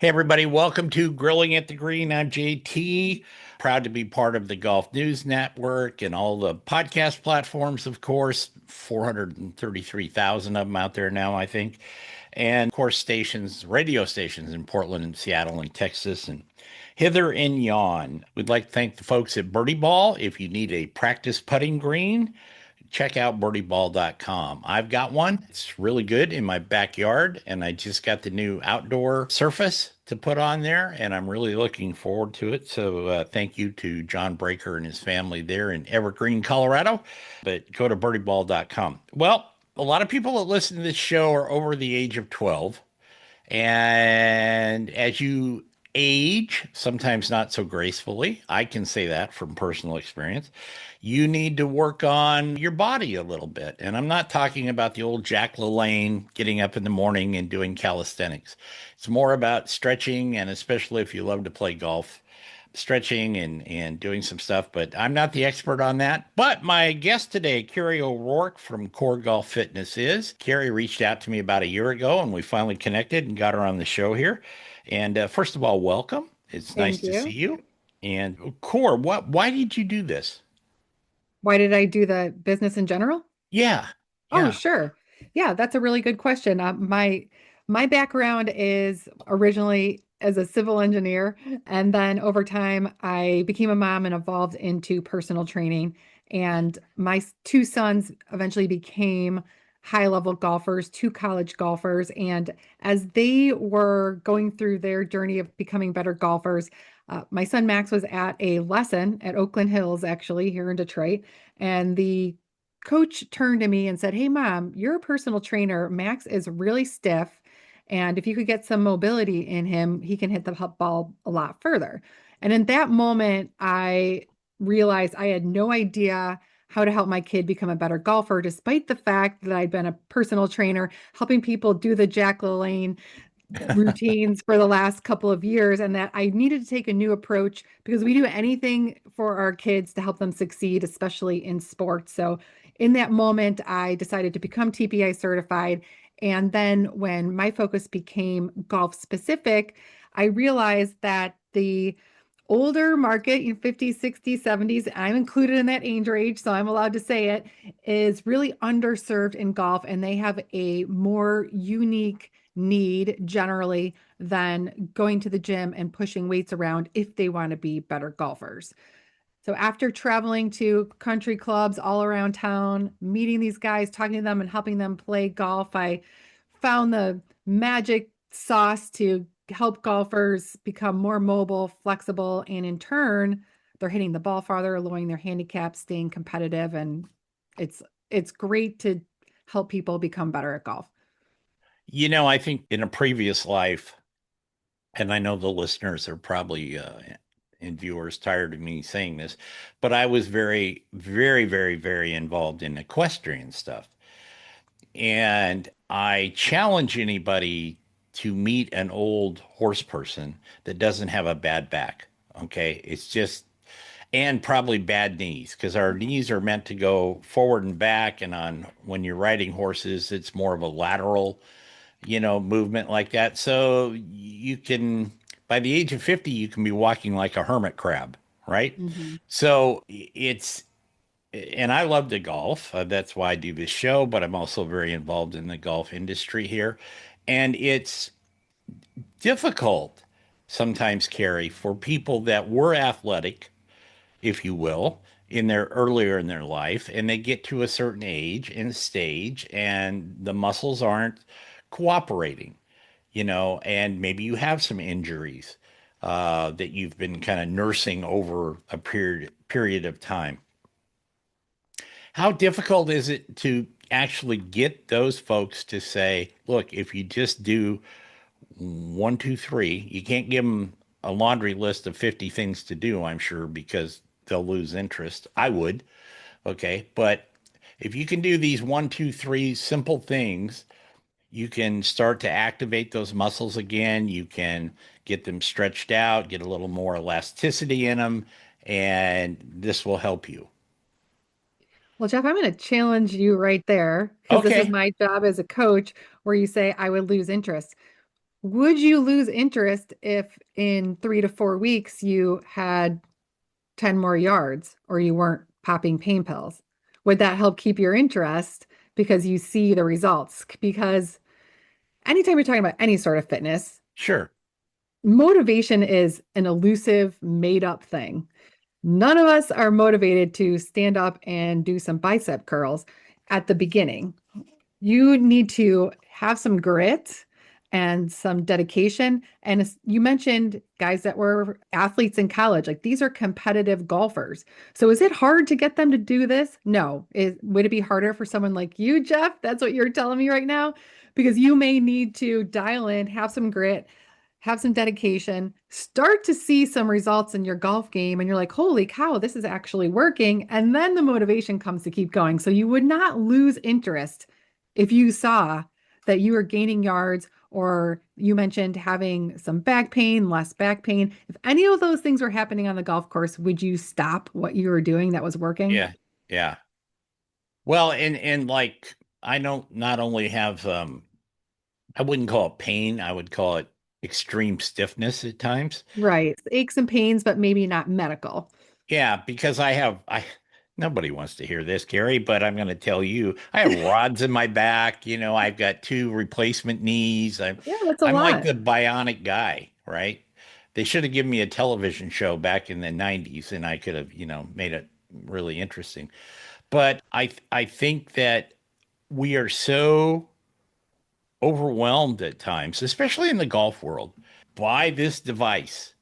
Hey, everybody, welcome to Grilling at the Green. I'm JT, proud to be part of the Golf News Network and all the podcast platforms, of course, 433,000 of them out there now, I think. And of course, stations, radio stations in Portland and Seattle and Texas and hither and yon. We'd like to thank the folks at Birdie Ball. If you need a practice putting green, check out birdieball.com. I've got one. It's really good in my backyard, and I just got the new outdoor surface to put on there, and I'm really looking forward to it. So thank you to John Breaker and his family there in Evergreen, Colorado. But go to birdieball.com. Well, a lot of people that listen to this show are over the age of 12. And as you age, sometimes not so gracefully, I can say that from personal experience, you need to work on your body a little bit. And I'm not talking about the old Jack LaLanne getting up in the morning and doing calisthenics. It's more about stretching, and especially if you love to play golf, stretching and doing some stuff, but I'm not the expert on that. But my guest today, Carrie O'Rourke from Core Golf Fitness is. Carrie reached out to me about a year ago and we finally connected and got her on the show here. And first of all, welcome. It's nice Thank to see you. you. And Core, why did you do this? Why did I do the business in general? Yeah. Oh, Yeah. sure. Yeah, that's a really good question. My background is originally as a civil engineer, and then over time I became a mom and evolved into personal training. And my two sons eventually became high-level golfers, two college golfers. And as they were going through their journey of becoming better golfers, my son Max was at a lesson at Oakland Hills, actually, here in Detroit. And the coach turned to me and said, "Hey, mom, you're a personal trainer. Max is really stiff. And if you could get some mobility in him, he can hit the ball a lot further." And in that moment, I realized I had no idea how to help my kid become a better golfer, despite the fact that I'd been a personal trainer, helping people do the Jack LaLanne routines for the last couple of years, and that I needed to take a new approach because we do anything for our kids to help them succeed, especially in sports. So in that moment, I decided to become TPI certified. And then when my focus became golf specific, I realized that the older market, 50s, 60s, 70s, I'm included in that age range, so I'm allowed to say it, is really underserved in golf, and they have a more unique need generally than going to the gym and pushing weights around if they want to be better golfers. So after traveling to country clubs all around town, meeting these guys, talking to them and helping them play golf, I found the magic sauce to help golfers become more mobile, flexible, and in turn, they're hitting the ball farther, lowering their handicap, staying competitive, and it's it's great to help people become better at golf. I think in a previous life, and I know the listeners are probably and viewers tired of me saying this, but I was very, very, very, very involved in equestrian stuff. And I challenge anybody to meet an old horse person that doesn't have a bad back. Okay. It's just, and probably bad knees because our knees are meant to go forward and back. And on when you're riding horses, it's more of a lateral, movement like that. So you can, by the age of 50, you can be walking like a hermit crab, right? Mhm. So and I love to golf. That's why I do this show, but I'm also very involved in the golf industry here. And it's difficult sometimes, Carrie, for people that were athletic, if you will, in their earlier in their life, and they get to a certain age and stage, and the muscles aren't cooperating, and maybe you have some injuries that you've been kind of nursing over a period of time. How difficult is it to actually get those folks to say, look, if you just do one, two, three, you can't give them a laundry list of 50 things to do, I'm sure, because they'll lose interest. I would. Okay. But if you can do these one, two, three simple things, you can start to activate those muscles again. You can get them stretched out, get a little more elasticity in them, and this will help you. Well, Jeff, I'm going to challenge you right there because this is Okay. my job as a coach where you say I would lose interest. Would you lose interest if in 3 to 4 weeks you had 10 more yards or you weren't popping pain pills? Would that help keep your interest because you see the results? Because anytime you're talking about any sort of fitness, Sure. motivation is an elusive, made up thing. None of us are motivated to stand up and do some bicep curls at the beginning. You need to have some grit and some dedication. And you mentioned guys that were athletes in college, like these are competitive golfers. So is it hard to get them to do this? No. Would it be harder for someone like you, Jeff? That's what you're telling me right now? Because you may need to dial in, have some grit, have some dedication, start to see some results in your golf game, and you're like, holy cow, this is actually working. And then the motivation comes to keep going. So you would not lose interest if you saw that you were gaining yards, or you mentioned having some back pain, less back pain. If any of those things were happening on the golf course, would you stop what you were doing that was working? Yeah. Yeah. Well, and like I don't not only have I wouldn't call it pain, I would call it extreme stiffness at times. Right. Aches and pains, but maybe not medical. Yeah, because I nobody wants to hear this, Carrie, but I'm going to tell you, I have rods in my back, I've got two replacement knees. I'm Yeah, that's a I'm like lot. the bionic guy, right? They should have given me a television show back in the 90s and I could have, made it really interesting. But I think that we are so overwhelmed at times, especially in the golf world, by this device.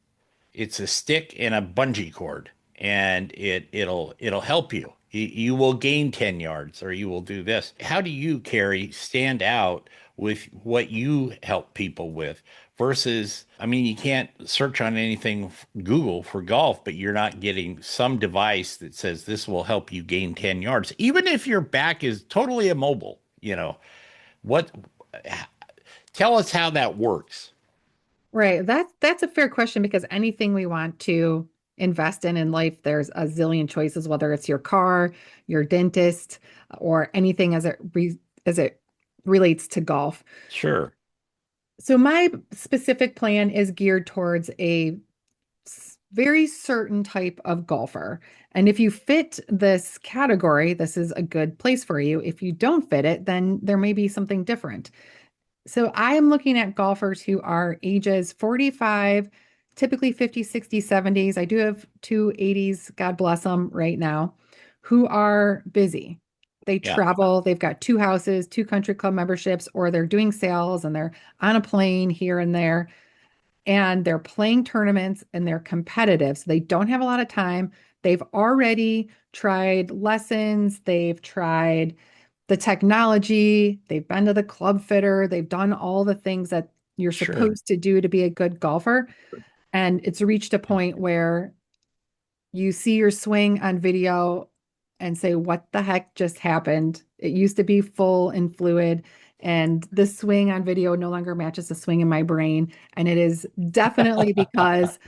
It's a stick and a bungee cord, and it'll help you. You will gain 10 yards or you will do this. How do you, Carrie, stand out with what you help people with versus, I mean, you can't search on anything Google for golf, but you're not getting some device that says this will help you gain 10 yards, even if your back is totally immobile. What, tell us how that works. Right. That's a fair question because anything we want to invest in life, there's a zillion choices, whether it's your car, your dentist, or anything as it relates to golf. Sure. So my specific plan is geared towards a very certain type of golfer. And if you fit this category, this is a good place for you. If you don't fit it, then there may be something different. So I am looking at golfers who are ages 45, typically 50, 60, 70s. I do have two 80s, God bless them, right now, who are busy. They Yeah. travel, they've got two houses, two country club memberships, or they're doing sales and they're on a plane here and there, and they're playing tournaments and they're competitive. So they don't have a lot of time. They've already tried lessons, they've tried the technology, they've been to the club fitter, they've done all the things that you're Sure. supposed to do to be a good golfer. And it's reached a point where you see your swing on video and say, what the heck just happened? It used to be full and fluid, and the swing on video no longer matches the swing in my brain. And it is definitely because,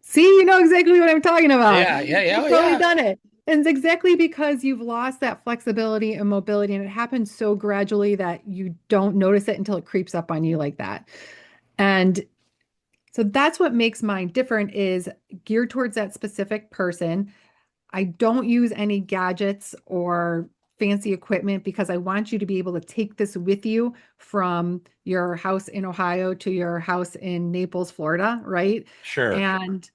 see, you know exactly what I'm talking about. Yeah, yeah, yeah, You've oh, totally yeah. done it. And it's exactly because you've lost that flexibility and mobility, and it happens so gradually that you don't notice it until it creeps up on you like that. And so that's what makes mine different is geared towards that specific person. I don't use any gadgets or fancy equipment because I want you to be able to take this with you from your house in Ohio to your house in Naples, Florida, right? Sure, And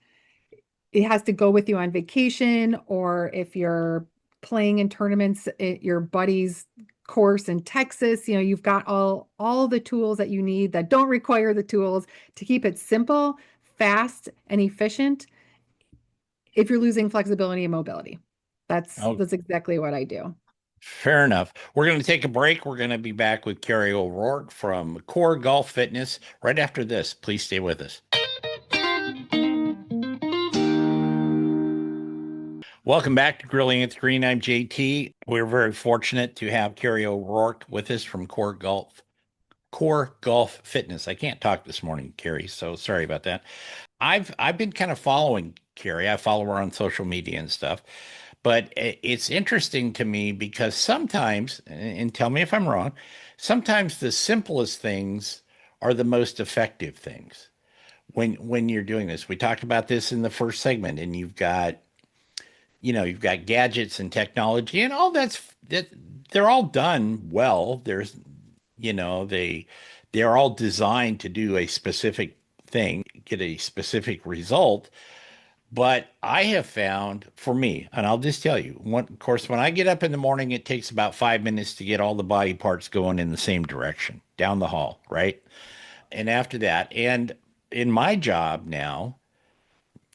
it has to go with you on vacation, or if you're playing in tournaments at your buddy's course in Texas, you've got all the tools that you need that don't require the tools to keep it simple, fast, and efficient if you're losing flexibility and mobility. That's oh, that's exactly what I do. fair enough. We're going to take a break. We're going to be back with Carrie O'Rourke from Core Golf Fitness right after this. Please stay with us. Welcome back to Grilling at the Green. I'm JT. We're very fortunate to have Carrie O'Rourke with us from Core Golf Fitness. I can't talk this morning, Carrie, so sorry about that. I've been kind of following Carrie. I follow her on social media and stuff. But it's interesting to me because sometimes, and tell me if I'm wrong, sometimes the simplest things are the most effective things when you're doing this. We talked about this in the first segment, and you've got gadgets and technology and all that they're all done well. They're all designed to do a specific thing, get a specific result. But I have found for me, and I'll just tell you, of course, when I get up in the morning, it takes about 5 minutes to get all the body parts going in the same direction down the hall, right? And after that, and in my job now,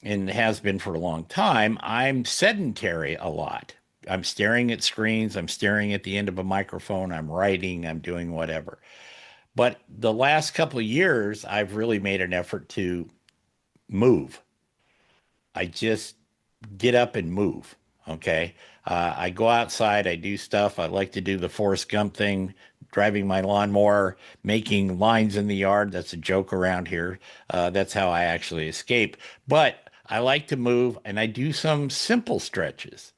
and has been for a long time, I'm sedentary a lot. I'm staring at screens, I'm staring at the end of a microphone, I'm writing, I'm doing whatever. But the last couple of years, I've really made an effort to move. I just get up and move. Okay. I go outside, I do stuff. I like to do the Forrest Gump thing, driving my lawnmower, making lines in the yard. That's a joke around here. That's how I actually escape. But I like to move and I do some simple stretches.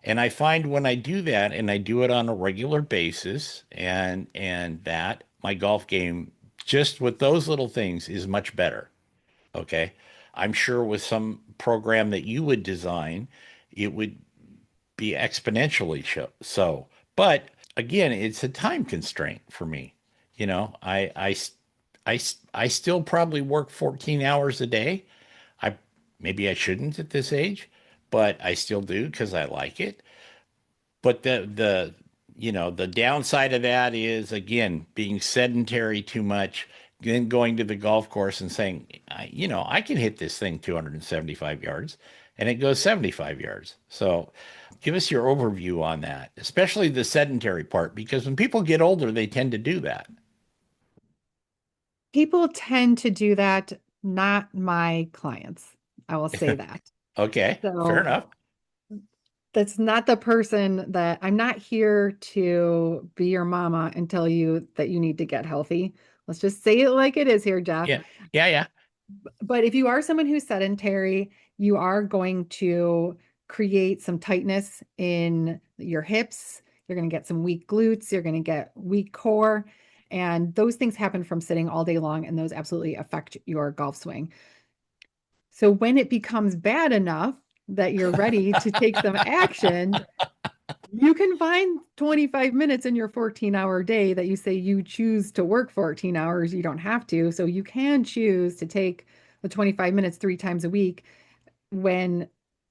And I find when I do that and I do it on a regular basis and that my golf game just with those little things is much better. Okay. I'm sure with some program that you would design, it would be exponentially so. But again, it's a time constraint for me. I still probably work 14 hours a day. I maybe I shouldn't at this age, but I still do because I like it. But the downside of that is again being sedentary too much, then going to the golf course and saying, I can hit this thing 275 yards, and it goes 75 yards. So, give us your overview on that, especially the sedentary part, because when people get older, they tend to do that. People tend to do that, not my clients. I will say that. Okay, fair So enough. that's not the person that I'm not here to be your mama and tell you that you need to get healthy. Let's just say it like it is here, Jeff. Yeah, yeah, yeah, But if you are someone who's sedentary, you are going to create some tightness in your hips. You're going to get some weak glutes. You're going to get weak core. And those things happen from sitting all day long, and those absolutely affect your golf swing. So when it becomes bad enough that you're ready to take some action, you can find 25 minutes in your 14-hour day that you say you choose to work 14 hours. You don't have to. So you can choose to take the 25 minutes 3 times a week. When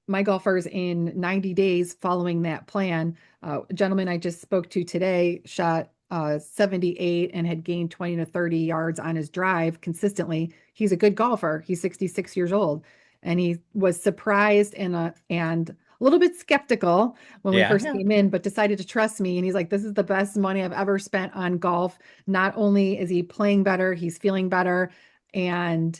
my golfers in 90 days following that plan, a gentleman I just spoke to today shot 78 and had gained 20 to 30 yards on his drive consistently. He's a good golfer. He's 66 years old. And he was surprised and a little bit skeptical when we yeah, first yeah. came in, but decided to trust me. And he's like, this is the best money I've ever spent on golf. Not only is he playing better, he's feeling better. And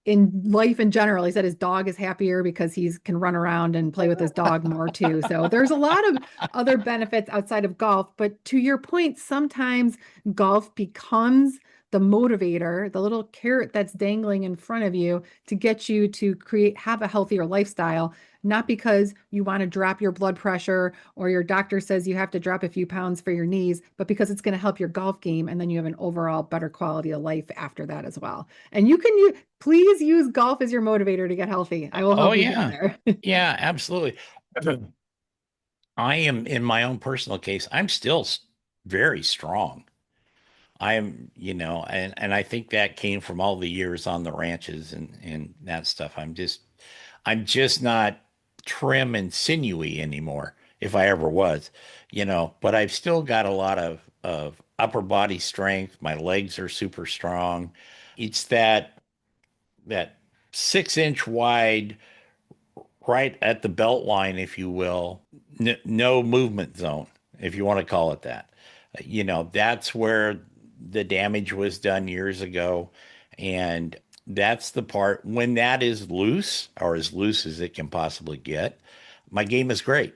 in life in general, he said his dog is happier because he can run around and play with his dog more too. So there's a lot of other benefits outside of golf. But to your point, sometimes golf becomes the motivator, the little carrot that's dangling in front of you to get you to have a healthier lifestyle, not because you want to drop your blood pressure or your doctor says you have to drop a few pounds for your knees, but because it's going to help your golf game. And then you have an overall better quality of life after that as well. And you can please use golf as your motivator to get healthy. I will Oh help you get yeah, there. yeah, absolutely. I am in my own personal case. I'm still very strong. And I think that came from all the years on the ranches and that stuff. I'm just not trim and sinewy anymore, if I ever was, but I've still got a lot of upper body strength. My legs are super strong. It's that 6 inch wide, right at the belt line, if you will, no movement zone, if you want to call it that. That's where the damage was done years ago. And that's the part when that is loose or as loose as it can possibly get. My game is great,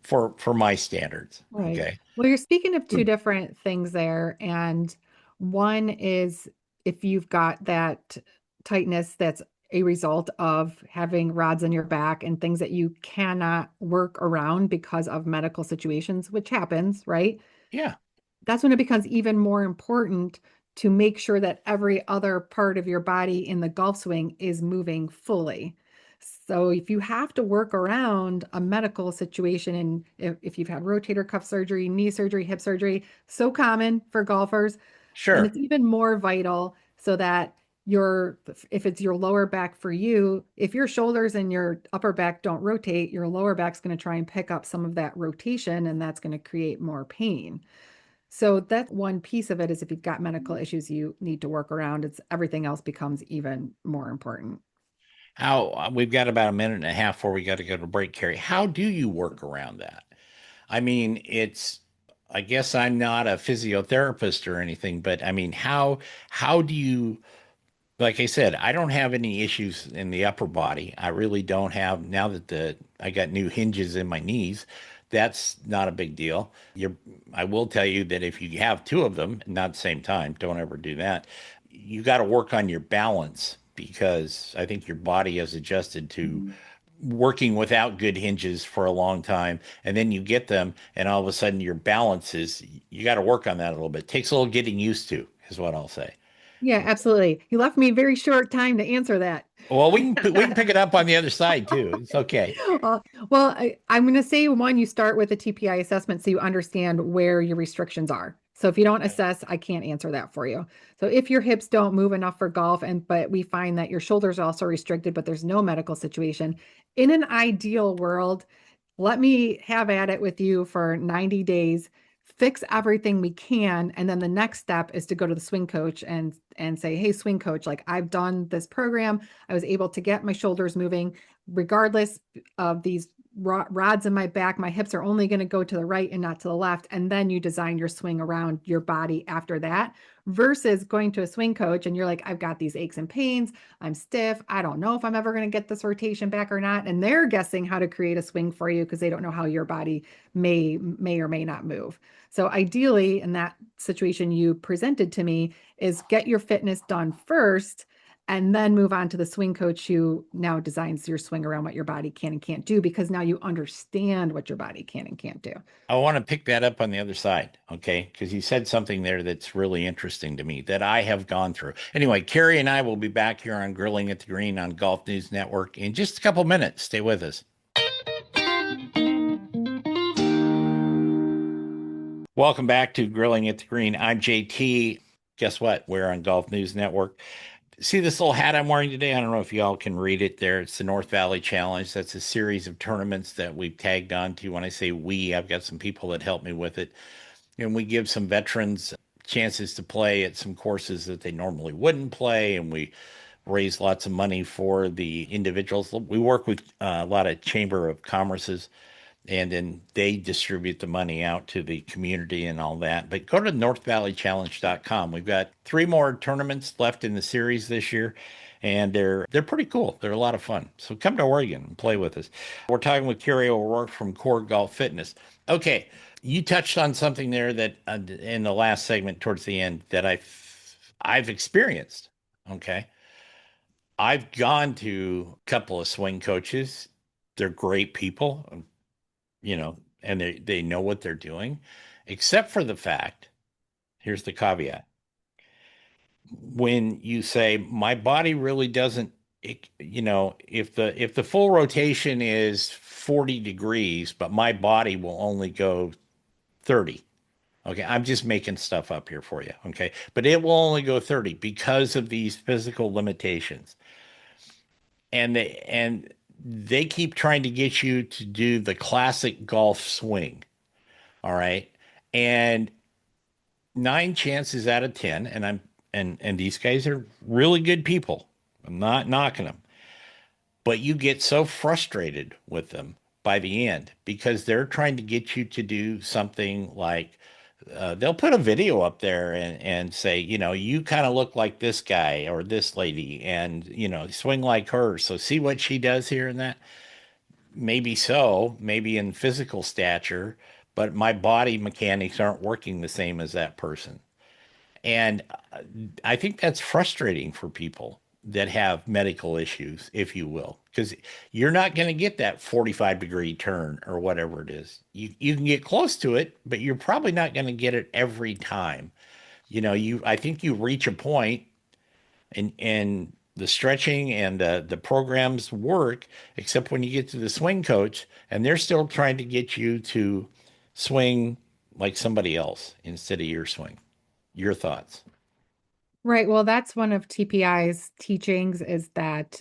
for my standards. Right. Okay. Well, you're speaking of two different things there. And one is if you've got that tightness that's a result of having rods in your back and things that you cannot work around because of medical situations, which happens, right? Yeah. That's when it becomes even more important to make sure that every other part of your body in the golf swing is moving fully. So if you have to work around a medical situation, and if you've had rotator cuff surgery, knee surgery, hip surgery, so common for golfers, and Sure. it's even more vital so that your if it's your lower back for you, if your shoulders and your upper back don't rotate, your lower back's going to try and pick up some of that rotation, and that's going to create more pain. So that's one piece of it is if you've got medical issues you need to work around, it's everything else becomes even more important. How we've got about a minute and a half before we got to go to break, Carrie. How do you work around that? I mean, I guess I'm not a physiotherapist or anything, but I mean, how do you, like I said, I don't have any issues in the upper body. I really don't have now that I got new hinges in my knees. That's not a big deal. I will tell you that if you have two of them, not at the same time, don't ever do that. You got to work on your balance because I think your body has adjusted to working without good hinges for a long time. And then you get them, and all of a sudden your balance is, you got to work on that a little bit. Takes a little getting used to, is what I'll say. Yeah, absolutely. You left me a very short time to answer that. Well, we can pick it up on the other side too. It's okay. Uh, I'm going to say one, you start with a TPI assessment so you understand where your restrictions are. So if you don't assess, I can't answer that for you. So if your hips don't move enough for golf, and but we find that your shoulders are also restricted, but there's no medical situation, in an ideal world, let me have at it with you for 90 days, fix everything we can, and then the next step is to go to the swing coach and say, hey, swing coach, like I've done this program, I was able to get my shoulders moving regardless of these rods in my back. My hips are only going to go to the right and not to the left. And then you design your swing around your body after that, versus going to a swing coach and you're like, I've got these aches and pains, I'm stiff, I don't know if I'm ever going to get this rotation back or not, and they're guessing how to create a swing for you because they don't know how your body may or may not move. So ideally, in that situation you presented to me, is get your fitness done first and then move on to the swing coach who now designs your swing around what your body can and can't do, because now you understand what your body can and can't do. I want to pick that up on the other side, okay? Because you said something there that's really interesting to me that I have gone through. Anyway, Carrie and I will be back here on Grilling at the Green on Golf News Network in just a couple minutes. Stay with us. Welcome back to Grilling at the Green. I'm JT. Guess what? We're on Golf News Network. See this little hat I'm wearing today? I don't know if y'all can read it there. It's the North Valley Challenge. That's a series of tournaments that we've tagged on to. When I say we, I've got some people that help me with it. And we give some veterans chances to play at some courses that they normally wouldn't play. And we raise lots of money for the individuals. We work with a lot of Chamber of Commerce's, and then they distribute the money out to the community and all that. But go to northvalleychallenge.com. We've got three more tournaments left in the series this year, and they're pretty cool. They're a lot of fun. So come to Oregon and play with us. We're talking with Carrie O'Rourke from Core Golf Fitness. Okay, you touched on something there that in the last segment towards the end that I've experienced. Okay, I've gone to a couple of swing coaches. They're great people, and they know what they're doing, except for the fact, here's the caveat. When you say my body really doesn't, if the full rotation is 40 degrees, but my body will only go 30. Okay, I'm just making stuff up here for you. Okay, but it will only go 30 because of these physical limitations. And they keep trying to get you to do the classic golf swing. All right. And nine chances out of 10, and these guys are really good people. I'm not knocking them, but you get so frustrated with them by the end because they're trying to get you to do something like they'll put a video up there and say, you kind of look like this guy or this lady and, swing like her. So see what she does here and that. Maybe so, maybe in physical stature, but my body mechanics aren't working the same as that person. And I think that's frustrating for people that have medical issues, if you will, because you're not going to get that 45-degree turn or whatever it is. You can get close to it, but you're probably not going to get it every time I think you reach a point and the stretching and the programs work, except when you get to the swing coach and they're still trying to get you to swing like somebody else instead of your swing. Your thoughts? Right. Well, that's one of TPI's teachings is that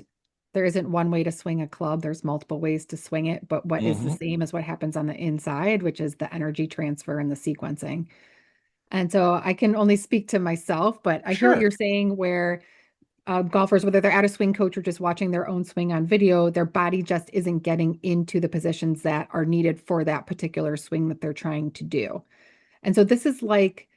there isn't one way to swing a club. There's multiple ways to swing it, but what is the Hmm. same as what happens on the inside, which is the energy transfer and the sequencing. And so I can only speak to myself, but I hear what Sure. you're saying where golfers, whether they're at a swing coach or just watching their own swing on video, their body just isn't getting into the positions that are needed for that particular swing that they're trying to do. And so this is like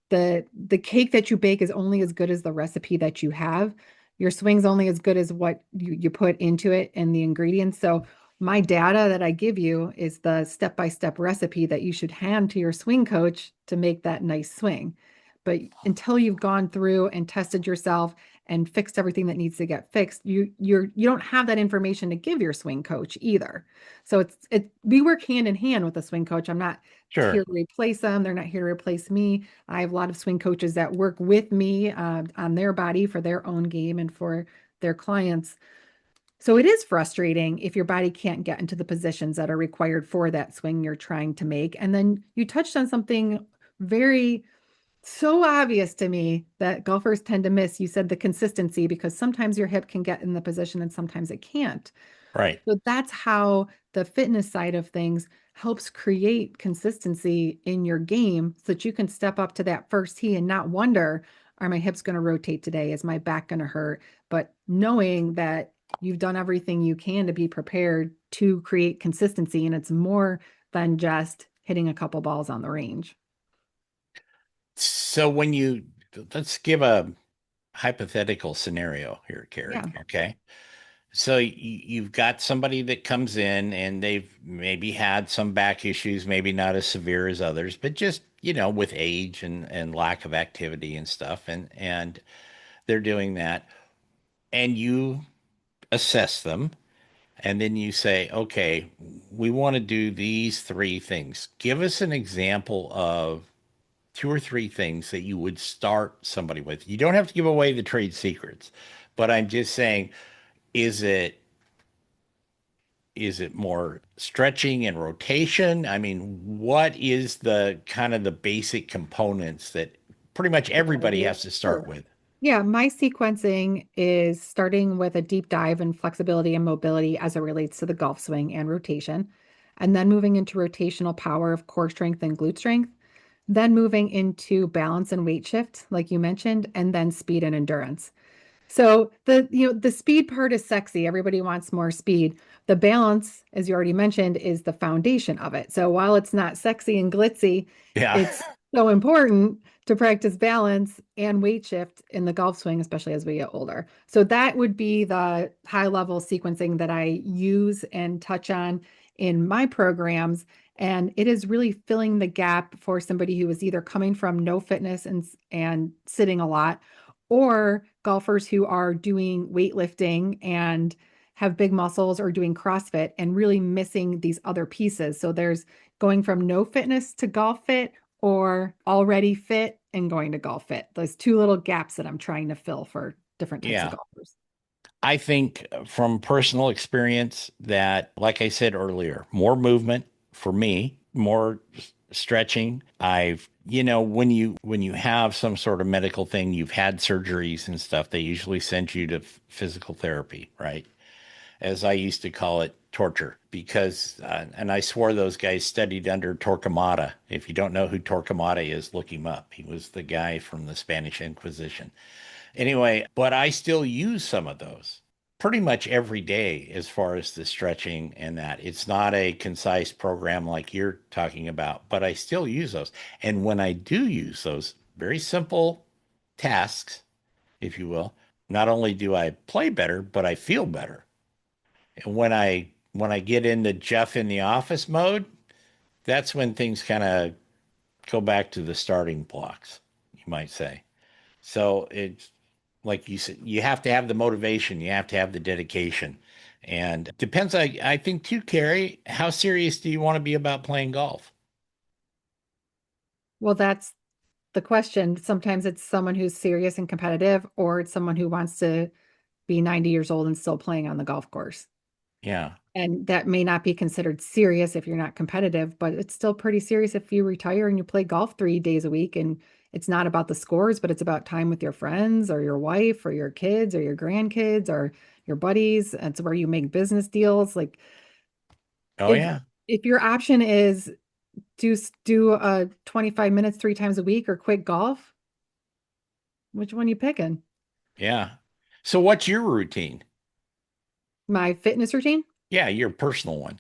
the cake that you bake is only as good as the recipe that you have. Your swing's only as good as what you put into it and the ingredients. So my data that I give you is the step-by-step recipe that you should hand to your swing coach to make that nice swing. But until you've gone through and tested yourself and fixed everything that needs to get fixed, you don't have that information to give your swing coach either. So we work hand in hand with the swing coach. I'm not here Sure. to replace them. They're not here to replace me. I have a lot of swing coaches that work with me on their body for their own game and for their clients. So it is frustrating if your body can't get into the positions that are required for that swing you're trying to make. And then you touched on something very so obvious to me that golfers tend to miss. You said the consistency because sometimes your hip can get in the position and sometimes it can't. Right. So that's how the fitness side of things helps create consistency in your game so that you can step up to that first tee and not wonder, are my hips going to rotate today? Is my back going to hurt? But knowing that you've done everything you can to be prepared to create consistency, and it's more than just hitting a couple balls on the range. So let's give a hypothetical scenario here, Carrie. Yeah. Okay. So you've got somebody that comes in and they've maybe had some back issues, maybe not as severe as others, but just, with age and lack of activity and stuff. And they're doing that. And you assess them. And then you say, okay, we want to do these three things. Give us an example of two or three things that you would start somebody with. You don't have to give away the trade secrets, but I'm just saying, is it is it more stretching and rotation? I mean, what is the kind of the basic components that pretty much everybody has to start Sure. with? Yeah, my sequencing is starting with a deep dive in flexibility and mobility as it relates to the golf swing and rotation, and then moving into rotational power of core strength and glute strength, then moving into balance and weight shift, like you mentioned, and then speed and endurance. So the speed part is sexy. Everybody wants more speed. The balance, as you already mentioned, is the foundation of it. So while it's not sexy and glitzy, Yeah. it's so important to practice balance and weight shift in the golf swing, especially as we get older. So that would be the high level sequencing that I use and touch on in my programs. And it is really filling the gap for somebody who is either coming from no fitness and sitting a lot or golfers who are doing weightlifting and have big muscles or doing CrossFit and really missing these other pieces. So there's going from no fitness to golf fit or already fit and going to golf fit. Those two little gaps that I'm trying to fill for different types of Yeah. golfers. I think from personal experience that, like I said earlier, more movement for me, more stretching. When you have some sort of medical thing, you've had surgeries and stuff, they usually send you to physical therapy, right? As I used to call it, torture, because and I swore those guys studied under Torquemada. If you don't know who Torquemada is, look him up. He was the guy from the Spanish Inquisition. Anyway, but I still use some of those pretty much every day as far as the stretching and that. It's not a concise program like you're talking about, but I still use those. And when I do use those very simple tasks, if you will, not only do I play better, but I feel better. And when I get into Jeff in the office mode, that's when things kind of go back to the starting blocks, you might say. So it's like you said, you have to have the motivation, you have to have the dedication. And it depends, I think too, Carrie, how serious do you want to be about playing golf? Well, that's the question. Sometimes it's someone who's serious and competitive, or it's someone who wants to be 90 years old and still playing on the golf course. Yeah. And that may not be considered serious if you're not competitive, but it's still pretty serious if you retire and you play golf 3 days a week. And it's not about the scores, but it's about time with your friends or your wife or your kids or your grandkids or your buddies. It's where you make business deals. Like Oh if yeah. if your option is do 25 minutes 3 times a week or quit golf, which one you picking? Yeah. So what's your routine? My fitness routine? Yeah, your personal one.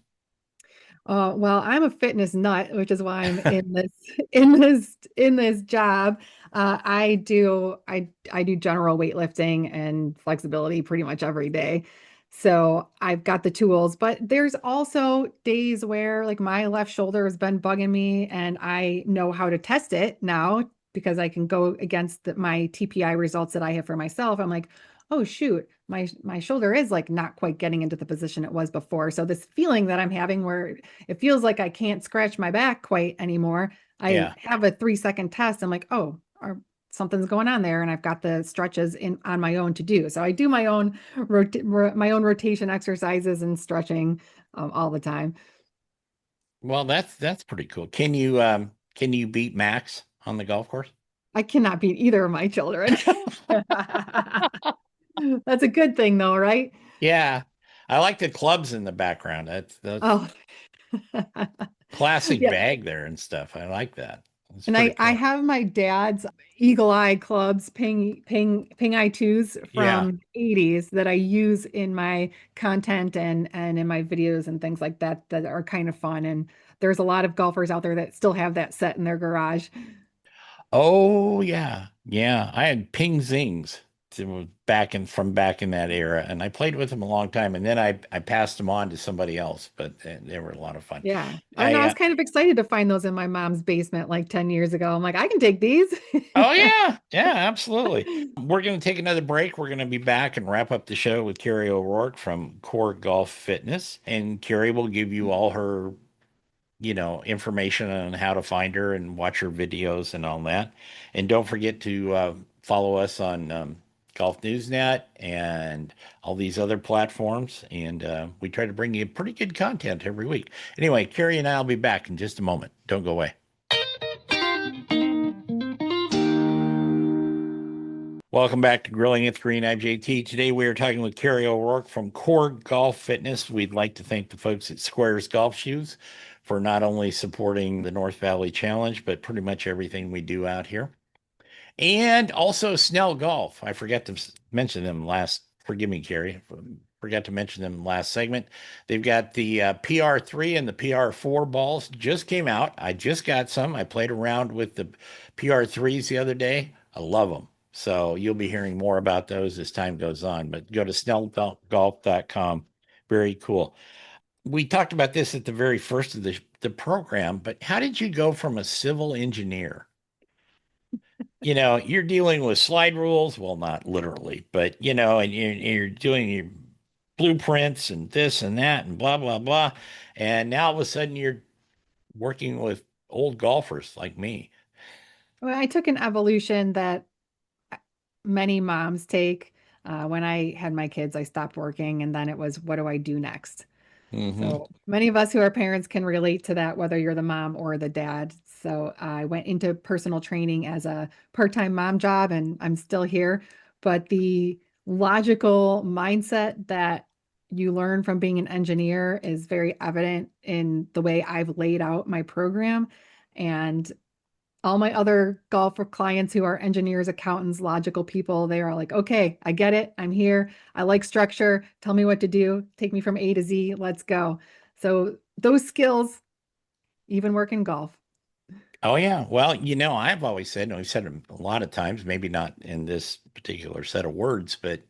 Well, I'm a fitness nut, which is why I'm in this in this job. I do general weightlifting and flexibility pretty much every day. So I've got the tools, but there's also days where like my left shoulder has been bugging me and I know how to test it now because I can go against my TPI results that I have for myself. I'm like, oh shoot, my shoulder is like not quite getting into the position it was before. So this feeling that I'm having where it feels like I can't scratch my back quite anymore. I Yeah. have a 3 second test. I'm like, oh, something's going on there, and I've got the stretches in on my own to do. So I do my own rotation exercises and stretching all the time. Well, that's pretty cool. Can you beat Max on the golf course? I cannot beat either of my children. That's a good thing, though, right? Yeah. I like the clubs in the background. That's Oh, classic yeah. bag there and stuff. I like that. It's And pretty I cool. have my dad's Eagle Eye clubs, ping eye twos Yeah. from 80s that I use in my content and in my videos and things like that that are kind of fun. And there's a lot of golfers out there that still have that set in their garage. Oh yeah. Yeah. I had ping zings back in that era, and I played with them a long time, and then I passed them on to somebody else, but they were a lot of fun. Yeah. Oh no, I I was kind of excited to find those in my mom's basement like 10 years ago. I'm like, I can take these. Oh yeah, yeah, absolutely. We're going to take another break. We're going to be back and wrap up the show with Carrie O'Rourke from Core Golf Fitness, and Carrie will give you all her, information on how to find her and watch her videos and all that. And don't forget to follow us on Golf Newsnet and all these other platforms. And we try to bring you pretty good content every week. Anyway, Carrie and I will be back in just a moment. Don't go away. Welcome back to Grilling at the Green. I'm JT. Today we are talking with Carrie O'Rourke from Core Golf Fitness. We'd like to thank the folks at Squares Golf Shoes for not only supporting the North Valley Challenge, but pretty much everything we do out here. And also Snell Golf. I forgot to mention them last. Forgive me, Carrie. Forgot to mention them last segment. They've got the PR3 and the PR4 balls just came out. I just got some. I played around with the PR3s the other day. I love them. So you'll be hearing more about those as time goes on. But go to snellgolf.com. Very cool. We talked about this at the very first of the program, but how did you go from a civil engineer? You're dealing with slide rules. Well, not literally, but and you're doing your blueprints and this and that and blah, blah, blah. And now all of a sudden you're working with old golfers like me. Well, I took an evolution that many moms take. When I had my kids, I stopped working, and then it was, what do I do next? Hmm. So many of us who are parents can relate to that, whether you're the mom or the dad. So I went into personal training as a part-time mom job, and I'm still here. But the logical mindset that you learn from being an engineer is very evident in the way I've laid out my program. And all my other golfer clients who are engineers, accountants, logical people, they are like, okay, I get it. I'm here. I like structure. Tell me what to do. Take me from A to Z. Let's go. So those skills even work in golf. Oh yeah. Well, I've always said, and we've said it a lot of times, maybe not in this particular set of words, but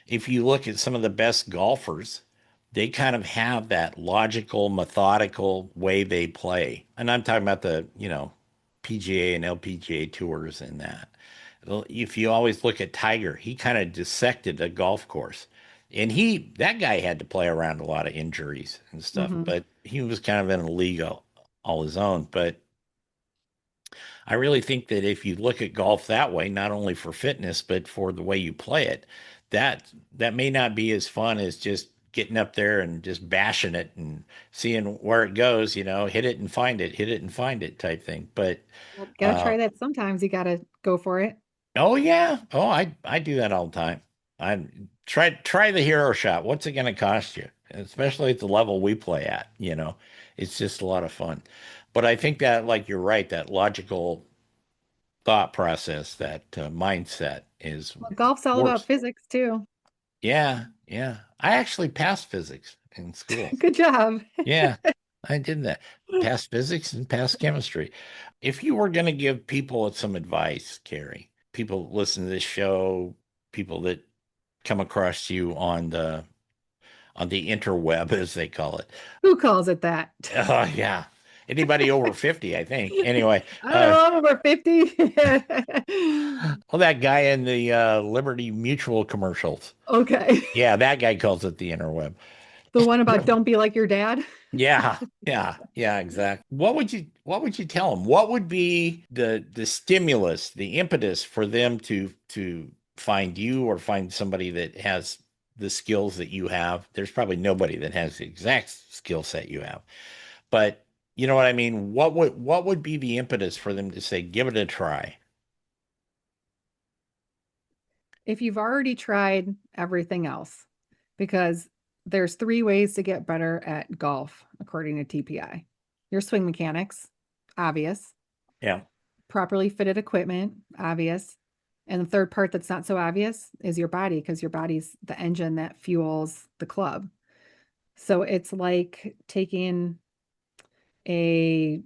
if you look at some of the best golfers, they kind of have that logical, methodical way they play. And I'm talking about the, PGA and LPGA tours and that. Well, if you always look at Tiger, he kind of dissected a golf course. And that guy had to play around a lot of injuries and stuff, Mhm. but he was kind of in a league all his own. But I really think that if you look at golf that way, not only for fitness, but for the way you play it, that may not be as fun as just getting up there and just bashing it and seeing where it goes, hit it and find it, hit it and find it type thing. But Well, gotta uh, try that sometimes. You gotta go for it. oh yeah. Oh, I do that all the time. I try the hero shot. What's it going to cost you? Especially at the level we play at. It's just a lot of fun. But I think that, like, you're right, that logical thought process, that mindset is Well, golf's all about worse. physics too. Yeah, yeah. I actually passed physics in school. Good job. Yeah, I did that. Passed physics and passed chemistry. If you were going to give people some advice, Carrie, people listen to this show, people that come across you on the interweb, as they call it. Who calls it that? Yeah. Anybody over 50, I think. Anyway, I don't know, I'm over 50. well, that guy in the Liberty Mutual commercials. Okay. Yeah, that guy calls it the interweb. The one about don't be like your dad. Yeah, yeah, yeah, exactly. What would you tell them? What would be the stimulus, the impetus for them to find you or find somebody that has the skills that you have? There's probably nobody that has the exact skill set you have. But you know what I mean? What would be the impetus for them to say, give it a try? If you've already tried everything else, because there's three ways to get better at golf, according to TPI. Your swing mechanics, obvious. Yeah. Properly fitted equipment, obvious. And the third part that's not so obvious is your body, because your body's the engine that fuels the club. So it's like taking a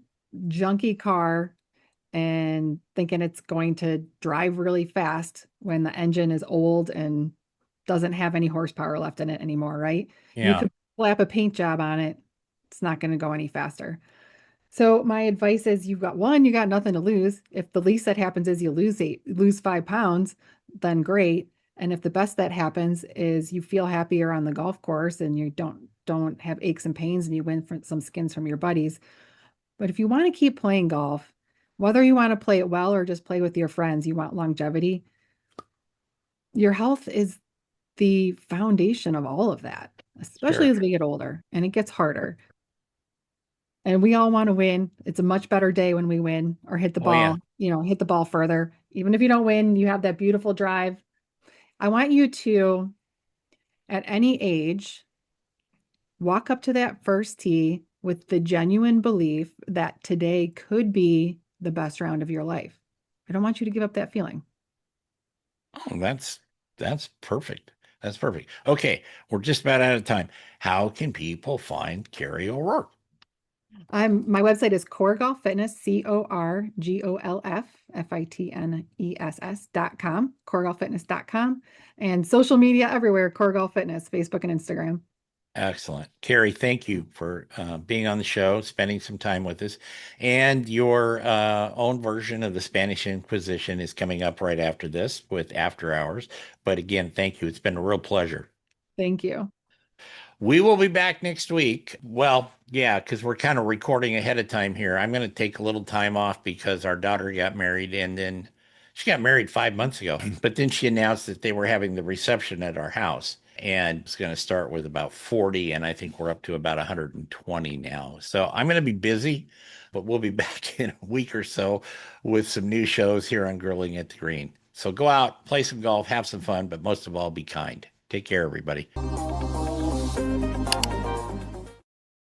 junky car and thinking it's going to drive really fast when the engine is old and doesn't have any horsepower left in it anymore, right? You Yeah. could slap a paint job on it, it's not going to go any faster. So my advice is you got nothing to lose. If the least that happens is you lose 5 pounds, then great. And if the best that happens is you feel happier on the golf course and you don't have aches and pains and you win for some skins from your buddies. But if you want to keep playing golf, whether you want to play it well or just play with your friends, you want longevity, your health is the foundation of all of that, especially Sure. as we get older and it gets harder. And we all want to win. It's a much better day when we win or Oh yeah. hit the ball further. Even if you don't win, you have that beautiful drive. I want you to, at any age, walk up to that first tee with the genuine belief that today could be the best round of your life. I don't want you to give up that feeling. Oh, that's perfect. That's perfect. Okay, we're just about out of time. How can people find Carrie O'Rourke? My website is Core Golf Fitness, CORGOLFFITNESS.com, coregolffitness.com, and social media everywhere, Core Golf Fitness, Facebook and Instagram. Excellent. Carrie, thank you for being on the show, spending some time with us. And your own version of the Spanish Inquisition is coming up right after this with After Hours. But again, thank you. It's been a real pleasure. Thank you. We will be back next week. Well, yeah, because we're kind of recording ahead of time here. I'm going to take a little time off because our daughter got married, and then she got married 5 months ago. But then she announced that they were having the reception at our house, and it's going to start with about 40, and I think we're up to about 120 now. So I'm going to be busy, but we'll be back in a week or so with some new shows here on Grilling at the Green. So go out, play some golf, have some fun, but most of all, be kind. Take care, everybody.